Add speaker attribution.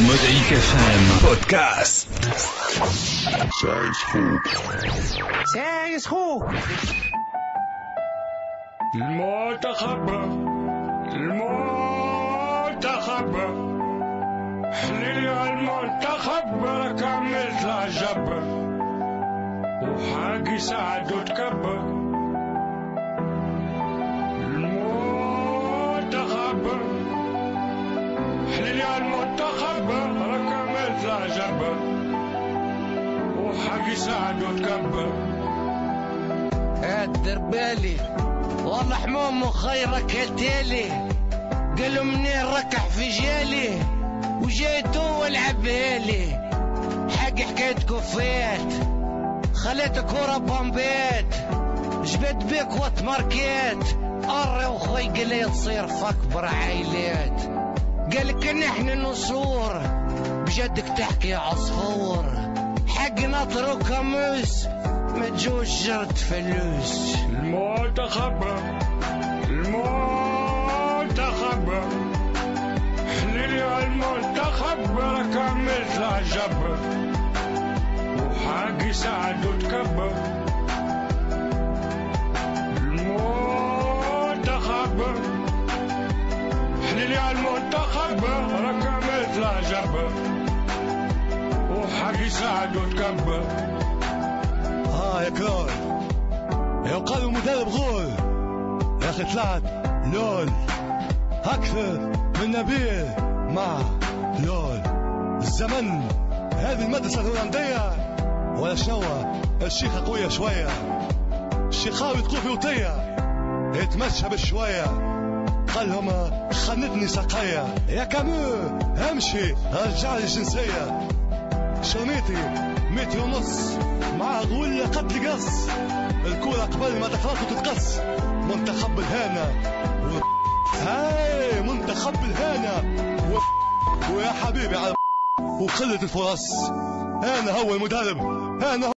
Speaker 1: Mosaïque FM Podcast.
Speaker 2: سايس خوك
Speaker 3: المنتخب حليلي المنتخب كملت العجب وحاجي سعد وتكبر المنتخب حليلي المنتخب كملت العجب وحاجي سعد وتكبر
Speaker 2: دير بالي والله حموم خيرك التالي قالوا منين ركح في جالي وجيتو والعبالي حق حكاية كفات خليت كورة بامبات جبت بيك وتماركات قري وخوي قالي تصير فكبر عائلات قالك نحن نصور بجدك تحكي عصفور حق نطر وكاموس ما تجوش جرد فلوس
Speaker 3: المنتخب حليلي المنتخب كملت العجب وحاجي سعد وتكبر المنتخب حليلي المنتخب كملت العجب وحاجي سعد وتكبر
Speaker 4: يا كرول يا قالوا مدرب غول يا اخي طلعت لول اكثر من نبيل مع لول الزمن هذه المدرسة الهولندية ولا شنو الشيخة قوية شوية الشيخاوي تقول وطية يتمشى بالشوية قال لهم خنتني سقايا يا كامو امشي رجع لي الجنسية شرميتي 1.5 متر مع غول قتل قص الكورة قبل ما تخلط وتتقص منتخب الهانة هاي منتخب الهانة ويا حبيبي على وقلة الفرص. أنا هو المدرب، أنا